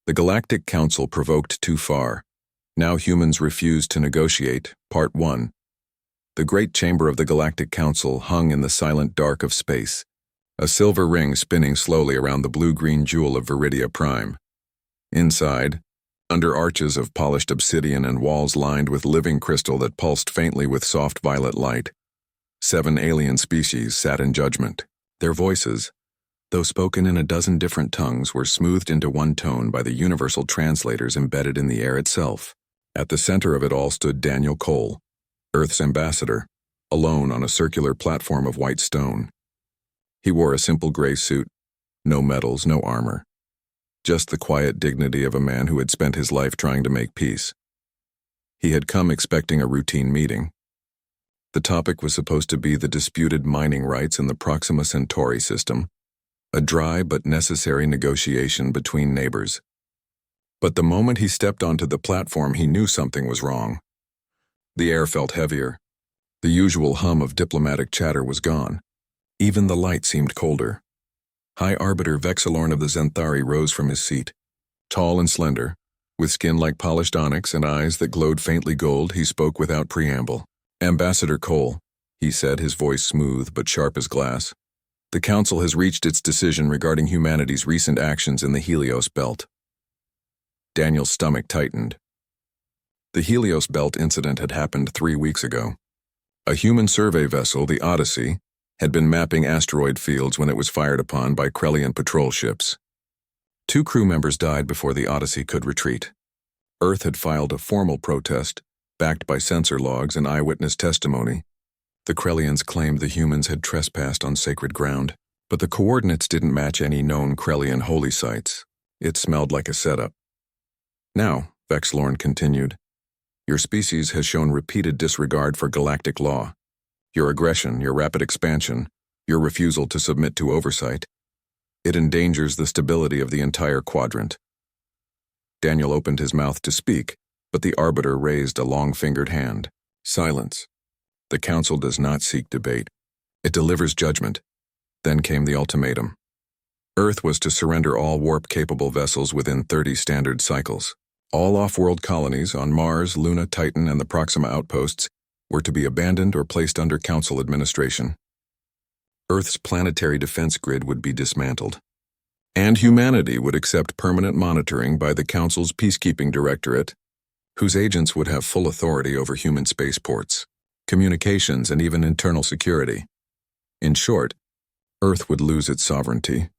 The Galactic Council provoked too far. Now humans refuse to negotiate. Part 1. The great chamber of the Galactic Council hung in the silent dark of space, a silver ring spinning slowly around the blue-green jewel of Viridia Prime. Inside, under arches of polished obsidian and walls lined with living crystal that pulsed faintly with soft violet light, 7 alien species sat in judgment. Their voices, though spoken in a dozen different tongues, were smoothed into one tone by the universal translators embedded in the air itself. At the center of it all stood Daniel Cole, Earth's ambassador, alone on a circular platform of white stone. He wore a simple gray suit, no medals, no armor. Just the quiet dignity of a man who had spent his life trying to make peace. He had come expecting a routine meeting. The topic was supposed to be the disputed mining rights in the Proxima Centauri system, a dry but necessary negotiation between neighbors. But the moment he stepped onto the platform, he knew something was wrong. The air felt heavier. The usual hum of diplomatic chatter was gone. Even the light seemed colder. High Arbiter Vexilorn of the Zenthari rose from his seat. Tall and slender, with skin like polished onyx and eyes that glowed faintly gold, he spoke without preamble. "Ambassador Cole," he said, his voice smooth but sharp as glass. "The Council has reached its decision regarding humanity's recent actions in the Helios Belt." Daniel's stomach tightened. The Helios Belt incident had happened 3 weeks ago. A human survey vessel, the Odyssey, had been mapping asteroid fields when it was fired upon by Krellian patrol ships. 2 crew members died before the Odyssey could retreat. Earth had filed a formal protest, backed by sensor logs and eyewitness testimony. The Krellians claimed the humans had trespassed on sacred ground, but the coordinates didn't match any known Krellian holy sites. It smelled like a setup. "Now," Vexilorn continued, "your species has shown repeated disregard for galactic law. Your aggression, your rapid expansion, your refusal to submit to oversight. It endangers the stability of the entire quadrant." Daniel opened his mouth to speak, but the Arbiter raised a long-fingered hand. "Silence. The Council does not seek debate. It delivers judgment." Then came the ultimatum. Earth was to surrender all warp-capable vessels within 30 standard cycles. All off-world colonies on Mars, Luna, Titan, and the Proxima outposts were to be abandoned or placed under Council administration. Earth's planetary defense grid would be dismantled. And humanity would accept permanent monitoring by the Council's Peacekeeping Directorate, whose agents would have full authority over human spaceports, communications, and even internal security. In short, Earth would lose its sovereignty.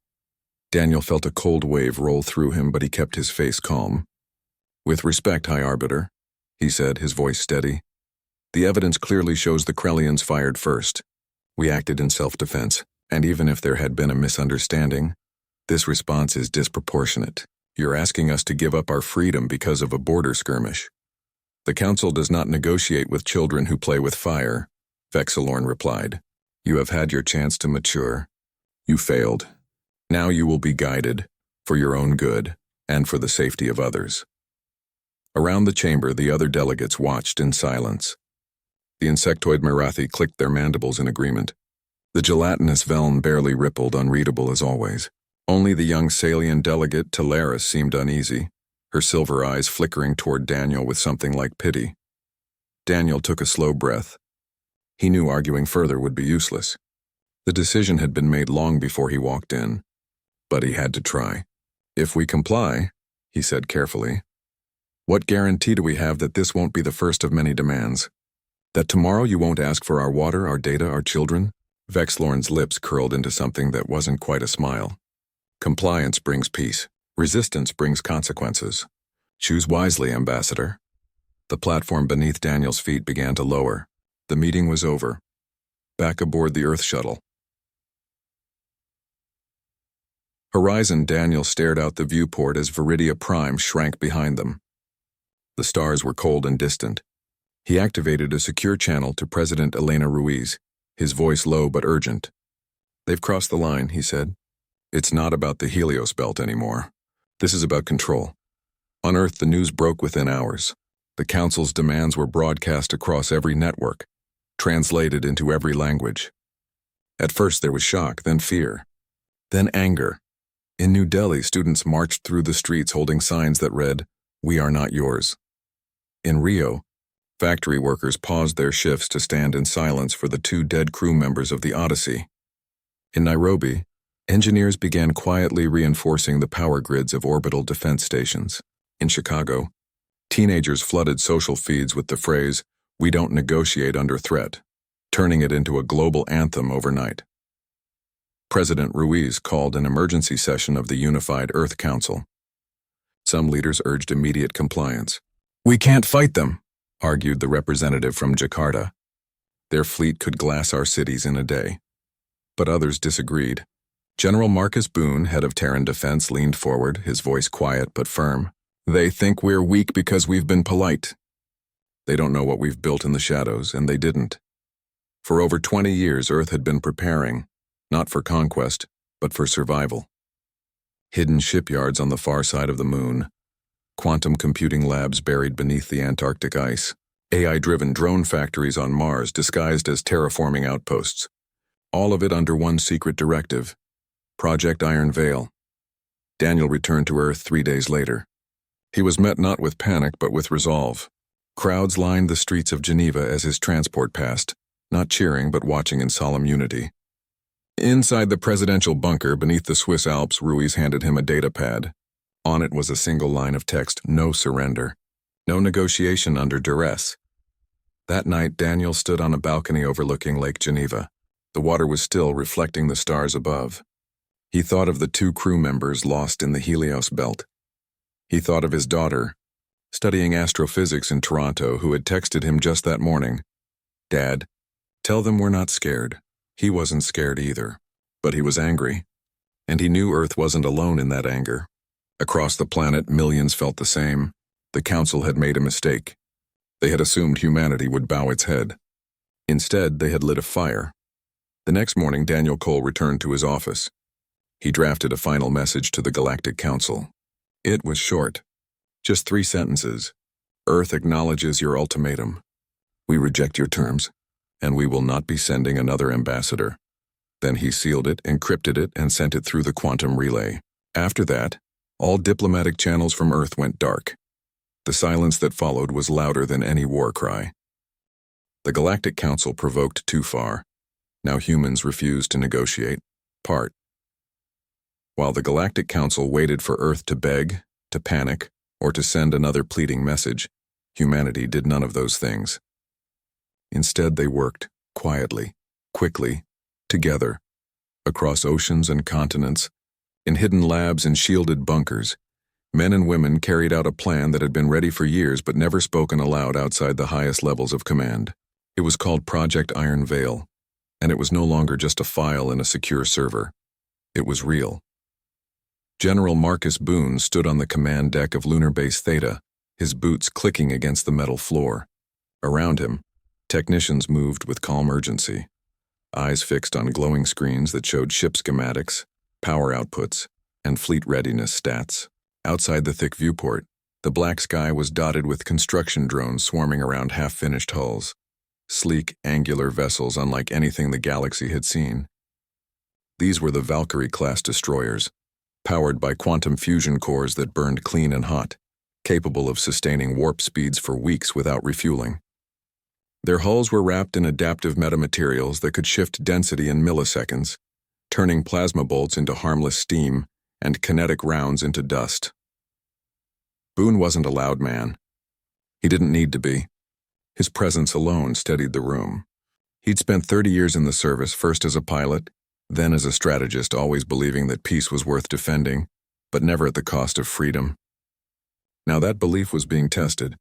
Daniel felt a cold wave roll through him, but he kept his face calm. "With respect, High Arbiter," he said, his voice steady. "The evidence clearly shows the Krellians fired first. We acted in self-defense, and even if there had been a misunderstanding, this response is disproportionate. You're asking us to give up our freedom because of a border skirmish." "The Council does not negotiate with children who play with fire," Vexilorn replied. "You have had your chance to mature. You failed. Now you will be guided, for your own good, and for the safety of others." Around the chamber, the other delegates watched in silence. The insectoid Marathi clicked their mandibles in agreement. The gelatinous Velm barely rippled, unreadable as always. Only the young Salian delegate, Talaris, seemed uneasy, her silver eyes flickering toward Daniel with something like pity. Daniel took a slow breath. He knew arguing further would be useless. The decision had been made long before he walked in, but he had to try. "If we comply," he said carefully, "what guarantee do we have that this won't be the first of many demands? That tomorrow you won't ask for our water, our data, our children?" Vexilorn's lips curled into something that wasn't quite a smile. "Compliance brings peace. Resistance brings consequences. Choose wisely, Ambassador." The platform beneath Daniel's feet began to lower. The meeting was over. Back aboard the Earth shuttle. Horizon, Daniel stared out the viewport as Viridia Prime shrank behind them. The stars were cold and distant. He activated a secure channel to President Elena Ruiz, his voice low but urgent. "They've crossed the line," he said. "It's not about the Helios Belt anymore. This is about control." On Earth, the news broke within hours. The Council's demands were broadcast across every network, translated into every language. At first there was shock, then fear, then anger. In New Delhi, students marched through the streets holding signs that read, "We are not yours." In Rio, factory workers paused their shifts to stand in silence for the 2 dead crew members of the Odyssey. In Nairobi, engineers began quietly reinforcing the power grids of orbital defense stations. In Chicago, teenagers flooded social feeds with the phrase, "We don't negotiate under threat," turning it into a global anthem overnight. President Ruiz called an emergency session of the Unified Earth Council. Some leaders urged immediate compliance. "We can't fight them," argued the representative from Jakarta. "Their fleet could glass our cities in a day." But others disagreed. General Marcus Boone, head of Terran Defense, leaned forward, his voice quiet but firm. "They think we're weak because we've been polite. They don't know what we've built in the shadows, and they didn't. For over 20 years, Earth had been preparing, not for conquest, but for survival. Hidden shipyards on the far side of the moon, quantum computing labs buried beneath the Antarctic ice, AI-driven drone factories on Mars disguised as terraforming outposts. All of it under one secret directive, Project Iron Veil. Daniel returned to Earth 3 days later. He was met not with panic but with resolve. Crowds lined the streets of Geneva as his transport passed, not cheering but watching in solemn unity. Inside the presidential bunker beneath the Swiss Alps, Ruiz handed him a data pad. On it was a single line of text, "No surrender. No negotiation under duress." That night, Daniel stood on a balcony overlooking Lake Geneva. The water was still, reflecting the stars above. He thought of the 2 crew members lost in the Helios belt. He thought of his daughter, studying astrophysics in Toronto, who had texted him just that morning, "Dad, tell them we're not scared." He wasn't scared either, but he was angry. And he knew Earth wasn't alone in that anger. Across the planet, millions felt the same. The Council had made a mistake. They had assumed humanity would bow its head. Instead, they had lit a fire. The next morning, Daniel Cole returned to his office. He drafted a final message to the Galactic Council. It was short. Just 3 sentences. "Earth acknowledges your ultimatum. We reject your terms, and we will not be sending another ambassador." Then he sealed it, encrypted it, and sent it through the quantum relay. After that, all diplomatic channels from Earth went dark. The silence that followed was louder than any war cry. The Galactic Council provoked too far. Now humans refused to negotiate. Part. While the Galactic Council waited for Earth to beg, to panic, or to send another pleading message, humanity did none of those things. Instead, they worked, quietly, quickly, together, across oceans and continents, in hidden labs and shielded bunkers. Men and women carried out a plan that had been ready for years but never spoken aloud outside the highest levels of command. It was called Project Iron Veil, and it was no longer just a file in a secure server. It was real. General Marcus Boone stood on the command deck of Lunar Base Theta, his boots clicking against the metal floor. Around him, technicians moved with calm urgency, eyes fixed on glowing screens that showed ship schematics, power outputs, and fleet readiness stats. Outside the thick viewport, the black sky was dotted with construction drones swarming around half-finished hulls, sleek, angular vessels unlike anything the galaxy had seen. These were the Valkyrie-class destroyers, powered by quantum fusion cores that burned clean and hot, capable of sustaining warp speeds for weeks without refueling. Their hulls were wrapped in adaptive metamaterials that could shift density in milliseconds, turning plasma bolts into harmless steam and kinetic rounds into dust. Boone wasn't a loud man. He didn't need to be. His presence alone steadied the room. He'd spent 30 years in the service, first as a pilot, then as a strategist, always believing that peace was worth defending, but never at the cost of freedom. Now that belief was being tested.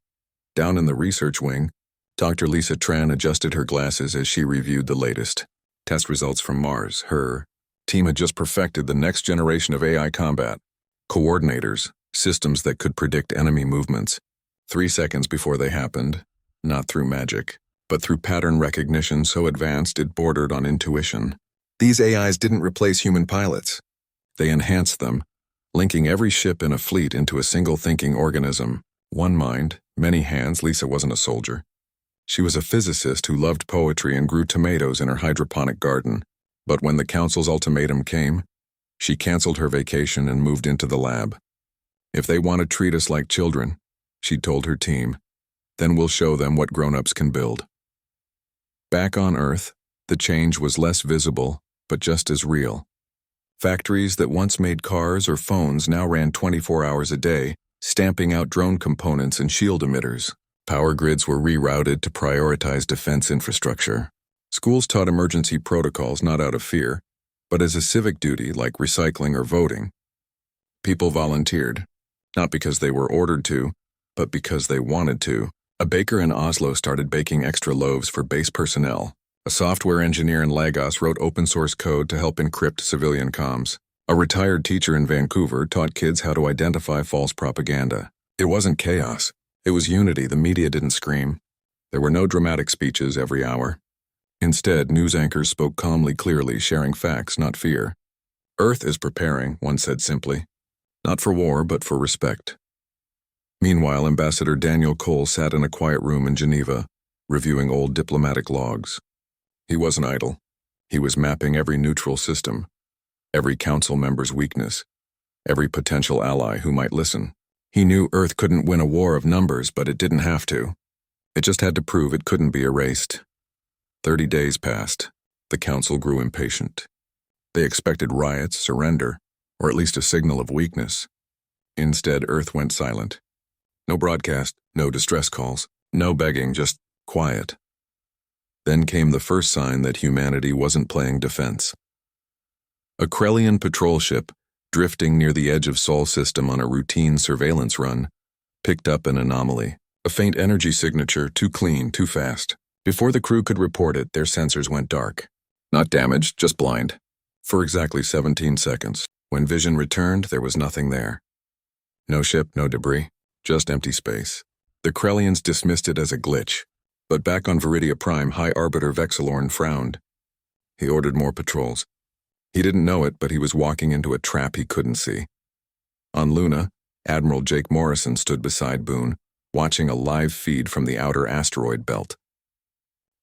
Down in the research wing, Dr. Lisa Tran adjusted her glasses as she reviewed the latest test results from Mars. Her team had just perfected the next generation of AI combat coordinators, systems that could predict enemy movements 3 seconds before they happened, not through magic, but through pattern recognition so advanced it bordered on intuition. These AIs didn't replace human pilots. They enhanced them, linking every ship in a fleet into a single thinking organism. One mind, many hands. Lisa wasn't a soldier. She was a physicist who loved poetry and grew tomatoes in her hydroponic garden. But when the Council's ultimatum came, She canceled her vacation and moved into the lab. If they want to treat us like children, she'd told her team, then we'll show them what grown-ups can build. Back on Earth, the change was less visible, but just as real. Factories that once made cars or phones now ran 24 hours a day, stamping out drone components and shield emitters. Power grids were rerouted to prioritize defense infrastructure. Schools taught emergency protocols not out of fear, but as a civic duty like recycling or voting. People volunteered, not because they were ordered to, but because they wanted to. A baker in Oslo started baking extra loaves for base personnel. A software engineer in Lagos wrote open-source code to help encrypt civilian comms. A retired teacher in Vancouver taught kids how to identify false propaganda. It wasn't chaos. It was unity. The media didn't scream. There were no dramatic speeches every hour. Instead, news anchors spoke calmly, clearly, sharing facts, not fear. Earth is preparing, one said simply. Not for war, but for respect. Meanwhile, Ambassador Daniel Cole sat in a quiet room in Geneva, reviewing old diplomatic logs. He wasn't idle. He was mapping every neutral system, every council member's weakness, every potential ally who might listen. He knew Earth couldn't win a war of numbers, but it didn't have to. It just had to prove it couldn't be erased. 30 days passed. The council grew impatient. They expected riots, surrender, or at least a signal of weakness. Instead, Earth went silent. No broadcast, no distress calls, no begging, just quiet. Then came the first sign that humanity wasn't playing defense. A Krellian patrol ship, drifting near the edge of Sol system on a routine surveillance run, picked up an anomaly. A faint energy signature, too clean, too fast. Before the crew could report it, their sensors went dark. Not damaged, just blind. For exactly 17 seconds. When vision returned, there was nothing there. No ship, no debris, just empty space. The Krellians dismissed it as a glitch. But back on Viridia Prime, High Arbiter Vexilorn frowned. He ordered more patrols. He didn't know it, but he was walking into a trap he couldn't see. On Luna, Admiral Jake Morrison stood beside Boone, watching a live feed from the outer asteroid belt.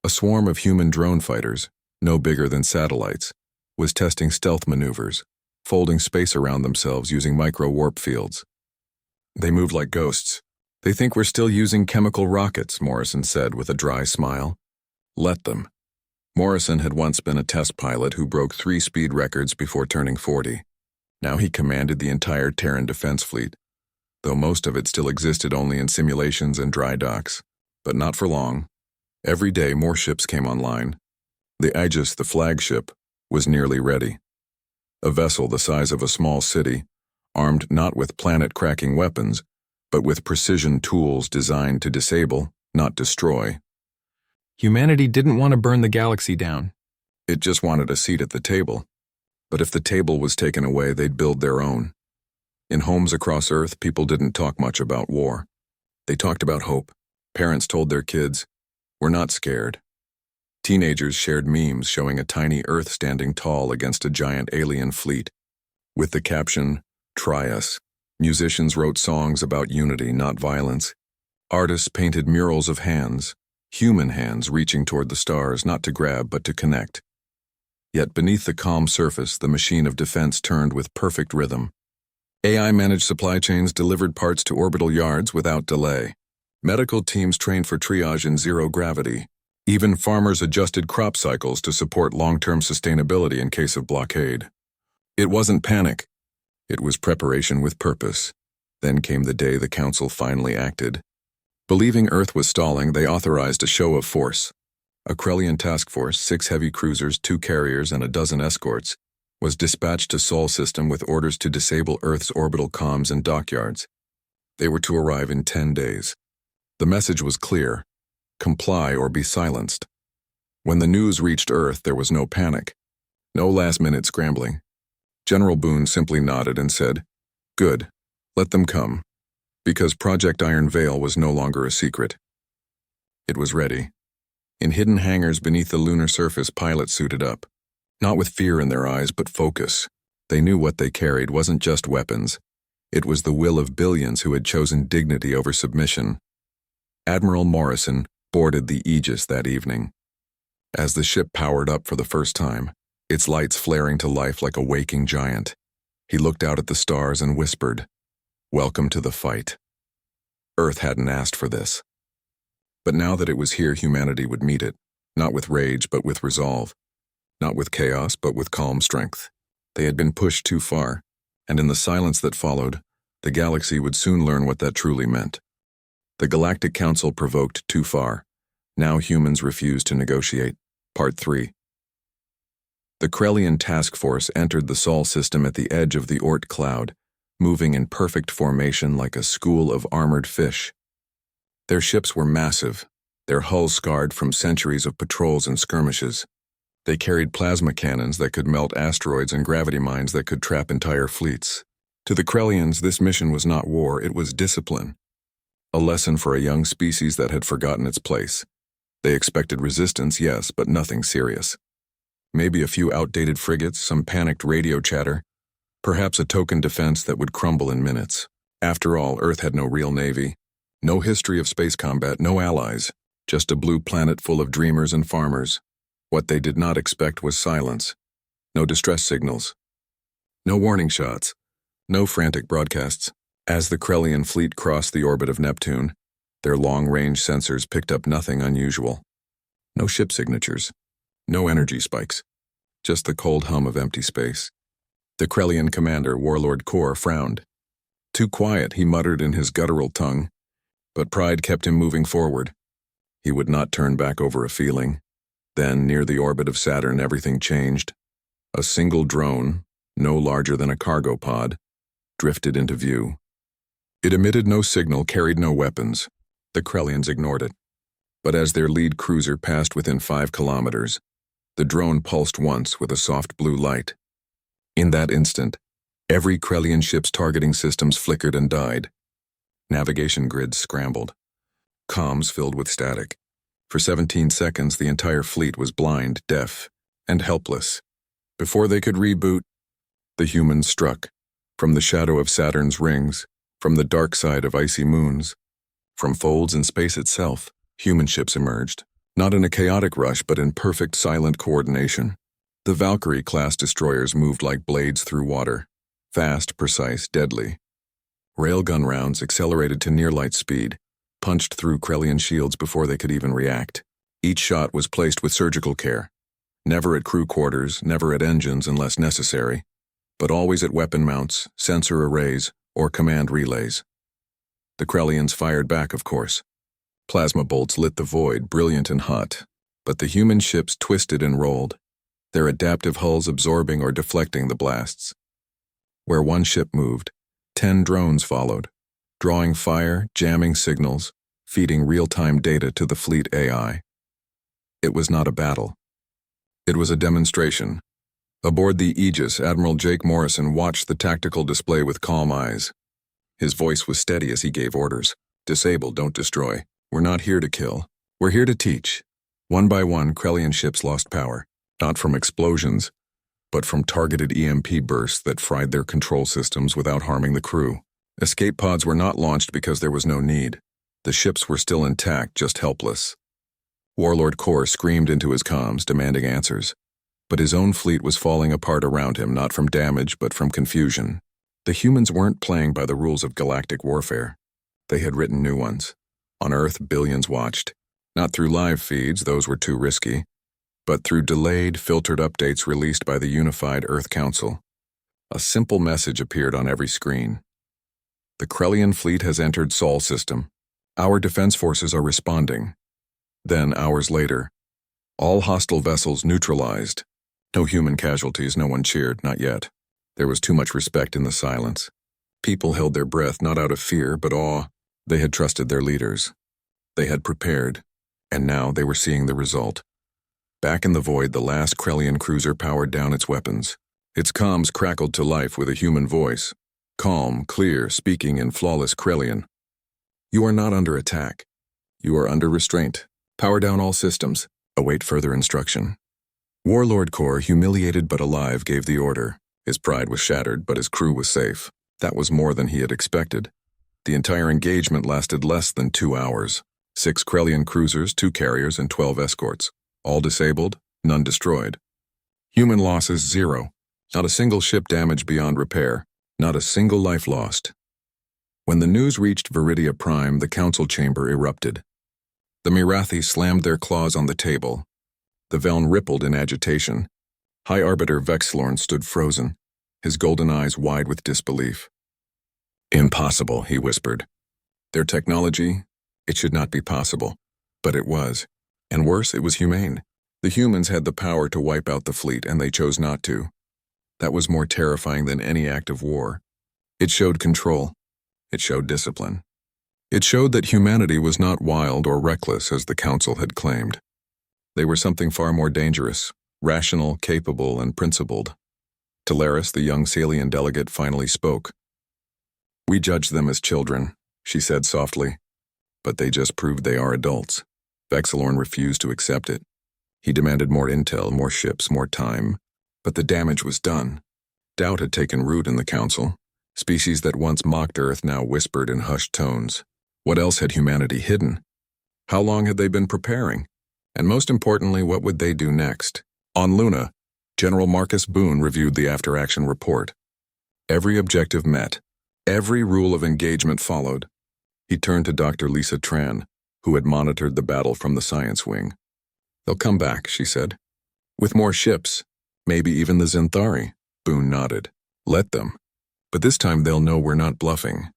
A swarm of human drone fighters, no bigger than satellites, was testing stealth maneuvers, folding space around themselves using micro-warp fields. They moved like ghosts. They think we're still using chemical rockets, Morrison said with a dry smile. Let them. Morrison had once been a test pilot who broke 3 speed records before turning 40. Now he commanded the entire Terran defense fleet, though most of it still existed only in simulations and dry docks. But not for long. Every day more ships came online. The Aegis, the flagship, was nearly ready. A vessel the size of a small city, armed not with planet-cracking weapons, but with precision tools designed to disable, not destroy. Humanity didn't want to burn the galaxy down. It just wanted a seat at the table. But if the table was taken away, they'd build their own. In homes across Earth, people didn't talk much about war. They talked about hope. Parents told their kids, "We're not scared." Teenagers shared memes showing a tiny Earth standing tall against a giant alien fleet, with the caption, "Try us." Musicians wrote songs about unity, not violence. Artists painted murals of hands, human hands reaching toward the stars, not to grab but to connect. Yet beneath the calm surface, the machine of defense turned with perfect rhythm. AI-managed supply chains delivered parts to orbital yards without delay. Medical teams trained for triage in zero gravity. Even farmers adjusted crop cycles to support long-term sustainability in case of blockade. It wasn't panic. It was preparation with purpose. Then came the day the Council finally acted. Believing Earth was stalling, they authorized a show of force. A Krellian task force, 6 heavy cruisers, 2 carriers, and a dozen escorts, was dispatched to Sol system with orders to disable Earth's orbital comms and dockyards. They were to arrive in 10 days. The message was clear: comply or be silenced. When the news reached Earth, there was no panic, no last-minute scrambling. General Boone simply nodded and said, "Good, let them come," because Project Iron Veil was no longer a secret. It was ready. In hidden hangars beneath the lunar surface, pilots suited up, not with fear in their eyes, but focus. They knew what they carried wasn't just weapons. It was the will of billions who had chosen dignity over submission. Admiral Morrison boarded the Aegis that evening. As the ship powered up for the first time, its lights flaring to life like a waking giant, He looked out at the stars and whispered, "Welcome to the fight." Earth hadn't asked for this. But now that it was here, humanity would meet it, not with rage but with resolve, not with chaos but with calm strength. They had been pushed too far, and in the silence that followed, the galaxy would soon learn what that truly meant. The Galactic Council provoked too far. Now humans refuse to negotiate. Part 3. The Krellian task force entered the Sol system at the edge of the Oort cloud, moving in perfect formation like a school of armored fish. Their ships were massive, their hulls scarred from centuries of patrols and skirmishes. They carried plasma cannons that could melt asteroids and gravity mines that could trap entire fleets. To the Krellians, this mission was not war, it was discipline. A lesson for a young species that had forgotten its place. They expected resistance, yes, but nothing serious. Maybe a few outdated frigates, some panicked radio chatter, perhaps a token defense that would crumble in minutes. After all, Earth had no real navy, no history of space combat, no allies, just a blue planet full of dreamers and farmers. What they did not expect was silence. No distress signals. No warning shots. No frantic broadcasts. As the Krellian fleet crossed the orbit of Neptune, their long-range sensors picked up nothing unusual. No ship signatures. No energy spikes. Just the cold hum of empty space. The Krellian commander, Warlord Kor, frowned. Too quiet, he muttered in his guttural tongue, but pride kept him moving forward. He would not turn back over a feeling. Then, near the orbit of Saturn, everything changed. A single drone, no larger than a cargo pod, drifted into view. It emitted no signal, carried no weapons. The Krellians ignored it. But as their lead cruiser passed within 5 kilometers, the drone pulsed once with a soft blue light. In that instant, every Krellian ship's targeting systems flickered and died. Navigation grids scrambled. Comms filled with static. For 17 seconds, the entire fleet was blind, deaf, and helpless. Before they could reboot, the humans struck. From the shadow of Saturn's rings, from the dark side of icy moons, from folds in space itself, human ships emerged. Not in a chaotic rush, but in perfect silent coordination. The Valkyrie-class destroyers moved like blades through water. Fast, precise, deadly. Railgun rounds accelerated to near-light speed, punched through Krellian shields before they could even react. Each shot was placed with surgical care. Never at crew quarters, never at engines unless necessary, but always at weapon mounts, sensor arrays, or command relays. The Krellians fired back, of course. Plasma bolts lit the void, brilliant and hot, but the human ships twisted and rolled, their adaptive hulls absorbing or deflecting the blasts. Where one ship moved, 10 drones followed, drawing fire, jamming signals, feeding real-time data to the fleet AI. It was not a battle. It was a demonstration. Aboard the Aegis, Admiral Jake Morrison watched the tactical display with calm eyes. His voice was steady as he gave orders. Disable, don't destroy. We're not here to kill. We're here to teach. One by one, Krellian ships lost power, not from explosions, but from targeted EMP bursts that fried their control systems without harming the crew. Escape pods were not launched because there was no need. The ships were still intact, just helpless. Warlord Kor screamed into his comms, demanding answers. But his own fleet was falling apart around him, not from damage, but from confusion. The humans weren't playing by the rules of galactic warfare. They had written new ones. On Earth, billions watched. Not through live feeds, those were too risky, but through delayed, filtered updates released by the Unified Earth Council. A simple message appeared on every screen. The Krellian fleet has entered Sol system. Our defense forces are responding. Then, hours later, all hostile vessels neutralized. No human casualties, no one cheered, not yet. There was too much respect in the silence. People held their breath not out of fear, but awe. They had trusted their leaders. They had prepared, and now they were seeing the result. Back in the void, the last Krellian cruiser powered down its weapons. Its comms crackled to life with a human voice. Calm, clear, speaking in flawless Krellian. You are not under attack. You are under restraint. Power down all systems. Await further instruction. Warlord Kor, humiliated but alive, gave the order. His pride was shattered, but his crew was safe. That was more than he had expected. The entire engagement lasted less than 2 hours. 6 Krellian cruisers, 2 carriers, and 12 escorts. All disabled, none destroyed. Human losses, 0. Not a single ship damaged beyond repair, not a single life lost. When the news reached Viridia Prime, the council chamber erupted. The Mirathi slammed their claws on the table. The Veln rippled in agitation. High Arbiter Vexlorn stood frozen, his golden eyes wide with disbelief. "Impossible," he whispered. "Their technology, it should not be possible." But it was. And worse, it was humane. The humans had the power to wipe out the fleet, and they chose not to. That was more terrifying than any act of war. It showed control. It showed discipline. It showed that humanity was not wild or reckless as the Council had claimed. They were something far more dangerous, rational, capable, and principled. Teleris, the young Salian delegate, finally spoke. "We judge them as children," she said softly. "But they just proved they are adults." Vexlorn refused to accept it. He demanded more intel, more ships, more time. But the damage was done. Doubt had taken root in the Council. Species that once mocked Earth now whispered in hushed tones. What else had humanity hidden? How long had they been preparing? And most importantly, what would they do next? On Luna, General Marcus Boone reviewed the after-action report. Every objective met. Every rule of engagement followed. He turned to Dr. Lisa Tran, who had monitored the battle from the science wing. "They'll come back," she said. "With more ships. Maybe even the Zinthari." Boone nodded. "Let them. But this time they'll know we're not bluffing."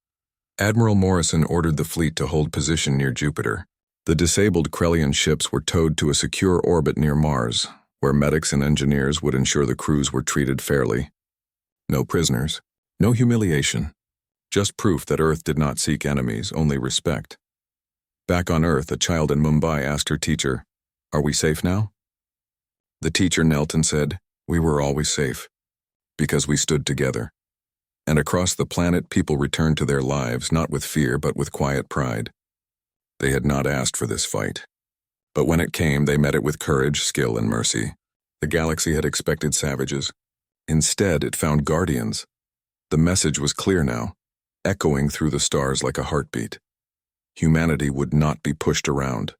Admiral Morrison ordered the fleet to hold position near Jupiter. The disabled Krellian ships were towed to a secure orbit near Mars, where medics and engineers would ensure the crews were treated fairly. No prisoners, no humiliation. Just proof that Earth did not seek enemies, only respect. Back on Earth, a child in Mumbai asked her teacher, "Are we safe now?" The teacher knelt and said, "We were always safe, because we stood together." And across the planet, people returned to their lives, not with fear, but with quiet pride. They had not asked for this fight. But when it came, they met it with courage, skill, and mercy. The galaxy had expected savages. Instead, it found guardians. The message was clear now, echoing through the stars like a heartbeat. Humanity would not be pushed around.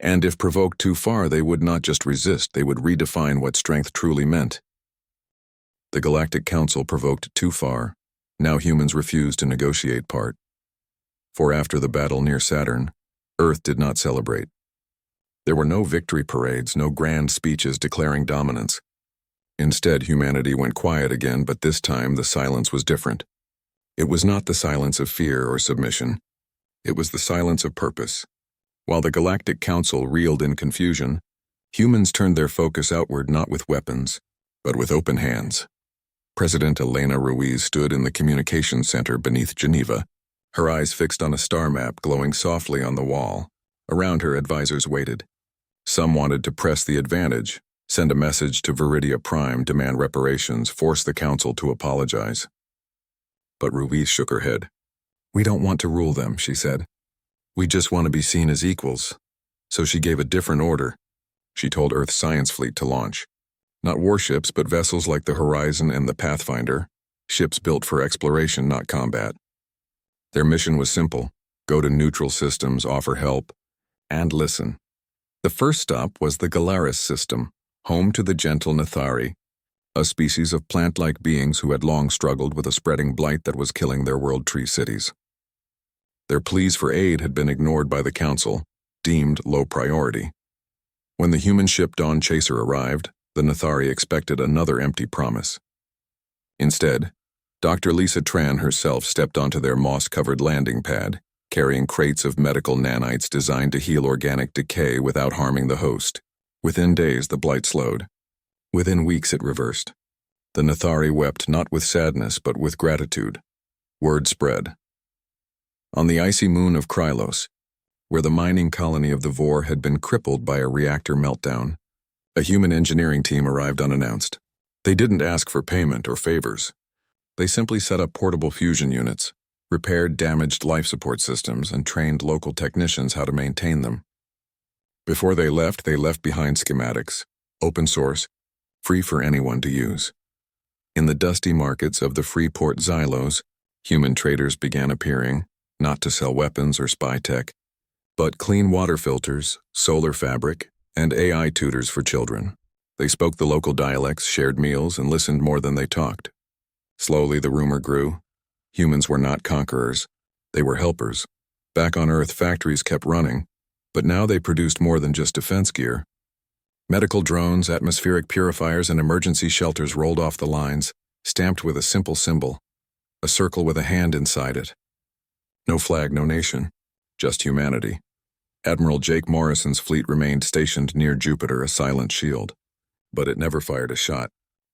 And if provoked too far, they would not just resist, they would redefine what strength truly meant. The Galactic Council provoked too far. Now humans refused to negotiate part. For after the battle near Saturn, Earth did not celebrate. There were no victory parades, no grand speeches declaring dominance. Instead, humanity went quiet again, but this time the silence was different. It was not the silence of fear or submission. It was the silence of purpose. While the Galactic Council reeled in confusion, humans turned their focus outward not with weapons, but with open hands. President Elena Ruiz stood in the communications center beneath Geneva, her eyes fixed on a star map glowing softly on the wall. Around her, advisors waited. Some wanted to press the advantage, send a message to Viridia Prime, demand reparations, force the Council to apologize. But Ruiz shook her head. "We don't want to rule them," she said. "We just want to be seen as equals." So she gave a different order. She told Earth's science fleet to launch. Not warships, but vessels like the Horizon and the Pathfinder, ships built for exploration, not combat. Their mission was simple: go to neutral systems, offer help, and listen. The first stop was the Galaris system, home to the gentle Nathari, a species of plant-like beings who had long struggled with a spreading blight that was killing their world tree cities. Their pleas for aid had been ignored by the Council, deemed low priority. When the human ship Dawn Chaser arrived, the Nathari expected another empty promise. Instead, Dr. Lisa Tran herself stepped onto their moss-covered landing pad, carrying crates of medical nanites designed to heal organic decay without harming the host. Within days, the blight slowed. Within weeks, it reversed. The Nathari wept not with sadness, but with gratitude. Word spread. On the icy moon of Krylos, where the mining colony of the Vor had been crippled by a reactor meltdown, a human engineering team arrived unannounced. They didn't ask for payment or favors. They simply set up portable fusion units, repaired damaged life support systems, and trained local technicians how to maintain them. Before they left behind schematics, open source, free for anyone to use. In the dusty markets of the Freeport Xylos, human traders began appearing, not to sell weapons or spy tech, but clean water filters, solar fabric, and AI tutors for children. They spoke the local dialects, shared meals, and listened more than they talked. Slowly, the rumor grew. Humans were not conquerors. They were helpers. Back on Earth, factories kept running, but now they produced more than just defense gear. Medical drones, atmospheric purifiers, and emergency shelters rolled off the lines, stamped with a simple symbol, a circle with a hand inside it. No flag, no nation, just humanity. Admiral Jake Morrison's fleet remained stationed near Jupiter, a silent shield. But it never fired a shot.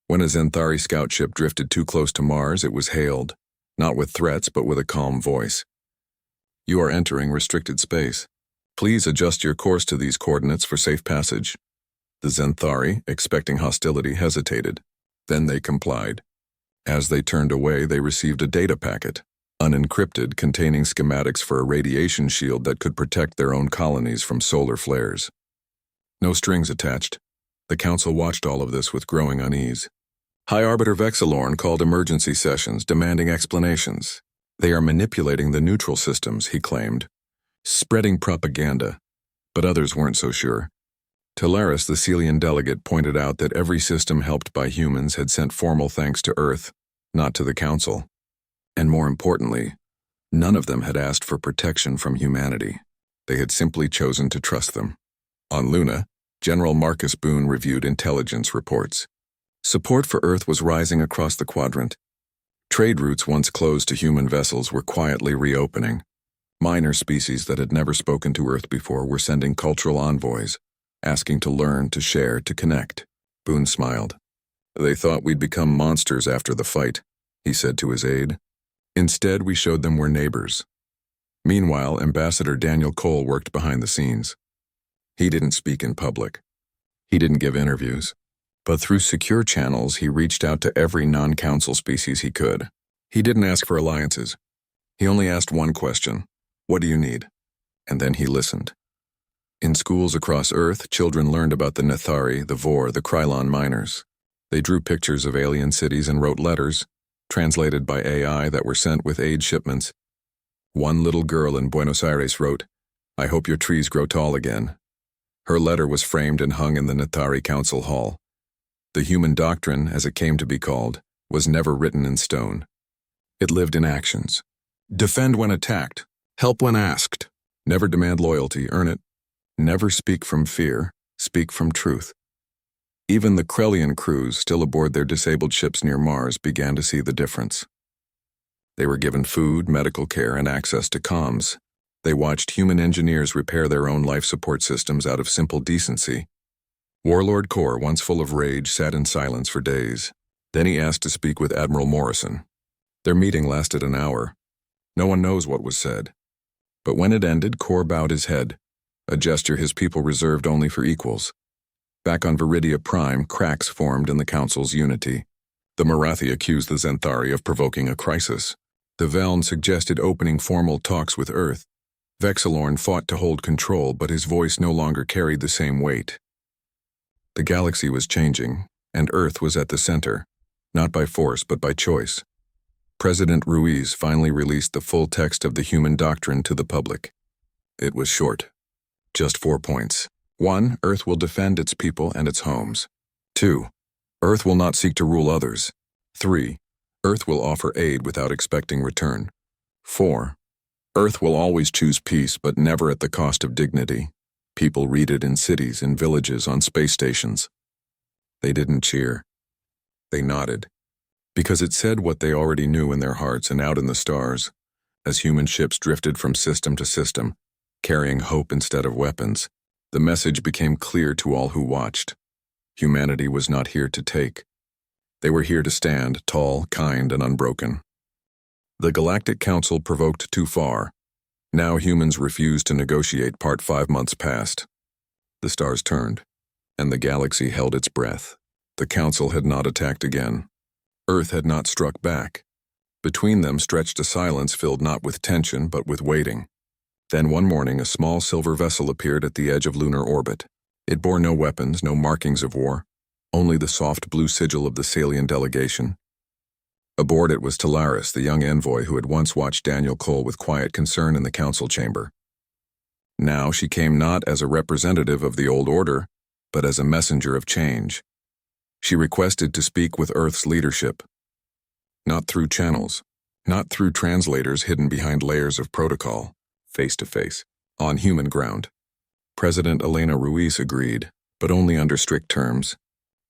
When a Zenthari scout ship drifted too close to Mars, it was hailed, not with threats but with a calm voice. You are entering restricted space. Please adjust your course to these coordinates for safe passage. The Zenthari, expecting hostility, hesitated. Then they complied. As they turned away, they received a data packet, unencrypted, containing schematics for a radiation shield that could protect their own colonies from solar flares. No strings attached. The Council watched all of this with growing unease. High Arbiter Vexilorn called emergency sessions, demanding explanations. They are manipulating the neutral systems, he claimed, spreading propaganda. But others weren't so sure. Talaris, the Celian delegate, pointed out that every system helped by humans had sent formal thanks to Earth, not to the Council. And more importantly, none of them had asked for protection from humanity. They had simply chosen to trust them. On Luna, General Marcus Boone reviewed intelligence reports. Support for Earth was rising across the quadrant. Trade routes once closed to human vessels were quietly reopening. Minor species that had never spoken to Earth before were sending cultural envoys, asking to learn, to share, to connect. Boone smiled. They thought we'd become monsters after the fight, he said to his aide. Instead, we showed them we're neighbors. Meanwhile, Ambassador Daniel Cole worked behind the scenes. He didn't speak in public. He didn't give interviews. But through secure channels, he reached out to every non-council species he could. He didn't ask for alliances. He only asked one question. What do you need? And then he listened. In schools across Earth, children learned about the Nethari, the Vor, the Krylon miners. They drew pictures of alien cities and wrote letters, translated by AI, that were sent with aid shipments. One little girl in Buenos Aires wrote, "I hope your trees grow tall again." Her letter was framed and hung in the Nethari Council Hall. The human doctrine, as it came to be called, was never written in stone. It lived in actions. Defend when attacked. Help when asked. Never demand loyalty, earn it. Never speak from fear, speak from truth. Even the Krellian crews, still aboard their disabled ships near Mars, began to see the difference. They were given food, medical care, and access to comms. They watched human engineers repair their own life support systems out of simple decency. Warlord Kor, once full of rage, sat in silence for days. Then he asked to speak with Admiral Morrison. Their meeting lasted an hour. No one knows what was said. But when it ended, Kor bowed his head, a gesture his people reserved only for equals. Back on Viridia Prime, cracks formed in the Council's unity. The Marathi accused the Zenthari of provoking a crisis. The Veln suggested opening formal talks with Earth. Vexilorn fought to hold control, but his voice no longer carried the same weight. The galaxy was changing, and Earth was at the center, not by force but by choice. President Ruiz finally released the full text of the human doctrine to the public. It was short. Just 4 points. 1. Earth will defend its people and its homes. 2. Earth will not seek to rule others. 3. Earth will offer aid without expecting return. 4. Earth will always choose peace, but never at the cost of dignity. People read it in cities, in villages, on space stations. They didn't cheer. They nodded. Because it said what they already knew in their hearts and out in the stars, as human ships drifted from system to system, carrying hope instead of weapons. The message became clear to all who watched. Humanity was not here to take. They were here to stand, tall, kind, and unbroken. The Galactic Council provoked too far. Now humans refused to negotiate. Part 5 months passed. The stars turned, and the galaxy held its breath. The Council had not attacked again. Earth had not struck back. Between them stretched a silence filled not with tension but with waiting. Then one morning a small silver vessel appeared at the edge of lunar orbit. It bore no weapons, no markings of war, only the soft blue sigil of the Celian delegation. Aboard it was Talaris, the young envoy who had once watched Daniel Cole with quiet concern in the council chamber. Now she came not as a representative of the old order, but as a messenger of change. She requested to speak with Earth's leadership. Not through channels, not through translators hidden behind layers of protocol, face to face, on human ground. President Elena Ruiz agreed, but only under strict terms.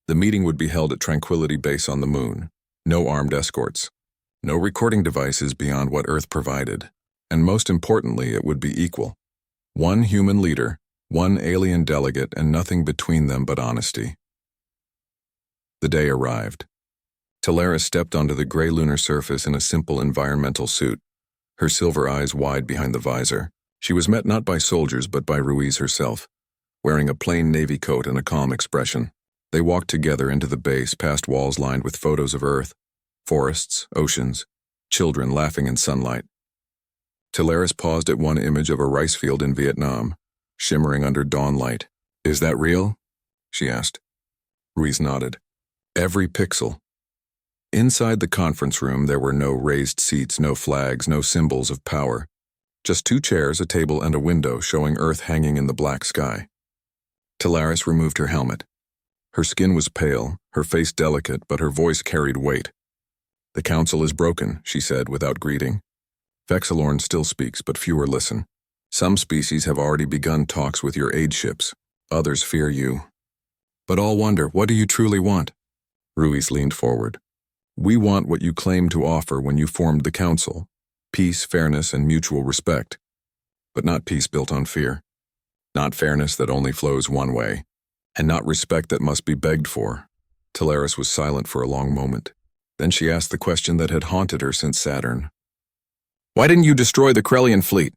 The meeting would be held at Tranquility Base on the Moon. No armed escorts. No recording devices beyond what Earth provided. And most importantly, it would be equal. One human leader, one alien delegate, and nothing between them but honesty. The day arrived. Talaris stepped onto the gray lunar surface in a simple environmental suit, her silver eyes wide behind the visor. She was met not by soldiers but by Ruiz herself, wearing a plain navy coat and a calm expression. They walked together into the base past walls lined with photos of Earth, forests, oceans, children laughing in sunlight. Talaris paused at one image of a rice field in Vietnam, shimmering under dawn light. "Is that real?" she asked. Ruiz nodded. "Every pixel." Inside the conference room there were no raised seats, no flags, no symbols of power. Just 2 chairs, a table, and a window showing Earth hanging in the black sky. Talaris removed her helmet. Her skin was pale, her face delicate, but her voice carried weight. "The council is broken," she said without greeting. "Vexilorn still speaks, but fewer listen. Some species have already begun talks with your aid ships. Others fear you. But all wonder, what do you truly want?" Ruiz leaned forward. "We want what you claimed to offer when you formed the council. Peace, fairness, and mutual respect. But not peace built on fear. Not fairness that only flows one way. And not respect that must be begged for." Talaris was silent for a long moment. Then she asked the question that had haunted her since Saturn. "Why didn't you destroy the Krellian fleet?"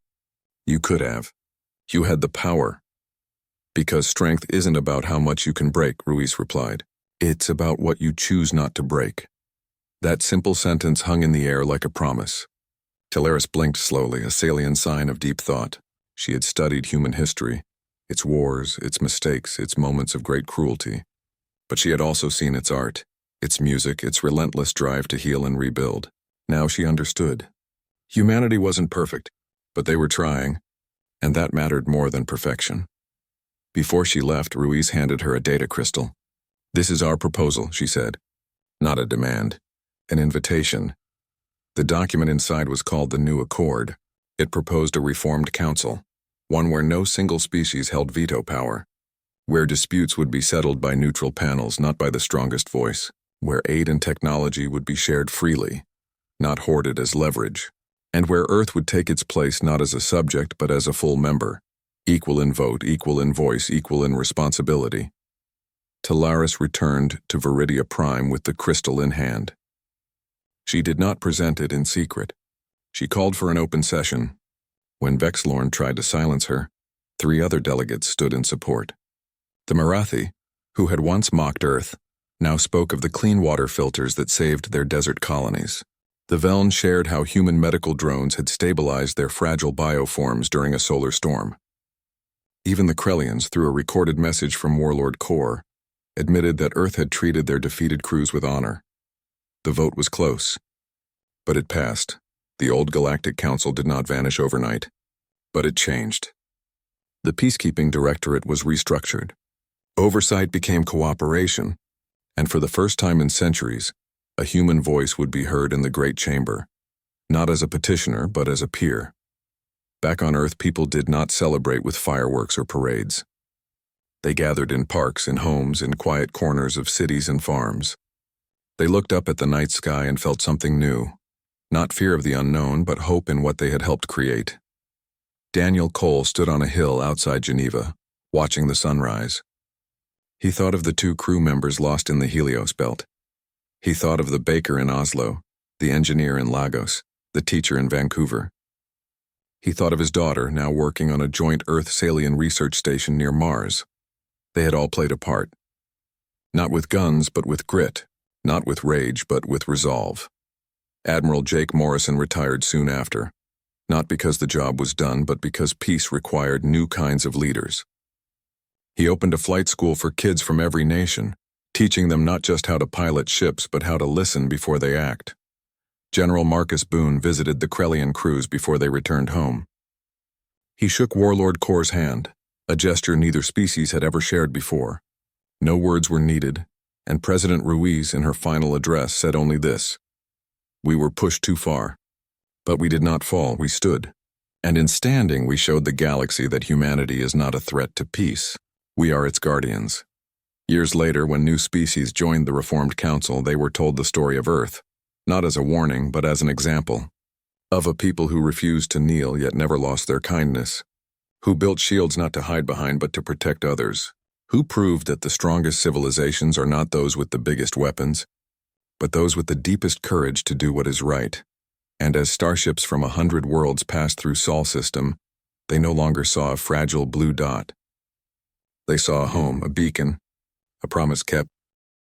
"You could have. You had the power." "Because strength isn't about how much you can break," Ruiz replied. "It's about what you choose not to break." That simple sentence hung in the air like a promise. Talaris blinked slowly, a salient sign of deep thought. She had studied human history, its wars, its mistakes, its moments of great cruelty. But she had also seen its art, its music, its relentless drive to heal and rebuild. Now she understood. Humanity wasn't perfect, but they were trying, and that mattered more than perfection. Before she left, Ruiz handed her a data crystal. "This is our proposal," she said. "Not a demand, an invitation." The document inside was called the New Accord. It proposed a reformed council, one where no single species held veto power, where disputes would be settled by neutral panels, not by the strongest voice, where aid and technology would be shared freely, not hoarded as leverage, and where Earth would take its place not as a subject but as a full member, equal in vote, equal in voice, equal in responsibility. Talaris returned to Viridia Prime with the crystal in hand. She did not present it in secret. She called for an open session. When Vexilorn tried to silence her, 3 other delegates stood in support. The Marathi, who had once mocked Earth, now spoke of the clean water filters that saved their desert colonies. The Veln shared how human medical drones had stabilized their fragile bioforms during a solar storm. Even the Krellians, through a recorded message from Warlord Kor, admitted that Earth had treated their defeated crews with honor. The vote was close, but it passed. The old Galactic Council did not vanish overnight, but it changed. The Peacekeeping Directorate was restructured. Oversight became cooperation, and for the first time in centuries, a human voice would be heard in the Great Chamber, not as a petitioner, but as a peer. Back on Earth, people did not celebrate with fireworks or parades. They gathered in parks, in homes, in quiet corners of cities and farms. They looked up at the night sky and felt something new, not fear of the unknown, but hope in what they had helped create. Daniel Cole stood on a hill outside Geneva, watching the sunrise. He thought of the 2 crew members lost in the Helios belt. He thought of the baker in Oslo, the engineer in Lagos, the teacher in Vancouver. He thought of his daughter, now working on a joint Earth-Salian research station near Mars. They had all played a part. Not with guns, but with grit. Not with rage, but with resolve. Admiral Jake Morrison retired soon after, not because the job was done, but because peace required new kinds of leaders. He opened a flight school for kids from every nation, teaching them not just how to pilot ships, but how to listen before they act. General Marcus Boone visited the Krellian crews before they returned home. He shook Warlord Kor's hand, a gesture neither species had ever shared before. No words were needed, and President Ruiz in her final address said only this: "We were pushed too far. But we did not fall, we stood. And in standing, we showed the galaxy that humanity is not a threat to peace. We are its guardians." Years later, when new species joined the Reformed Council, they were told the story of Earth, not as a warning, but as an example, of a people who refused to kneel yet never lost their kindness, who built shields not to hide behind but to protect others, who proved that the strongest civilizations are not those with the biggest weapons, but those with the deepest courage to do what is right. And as starships from 100 worlds passed through Sol system, they no longer saw a fragile blue dot. They saw a home, a beacon, a promise kept,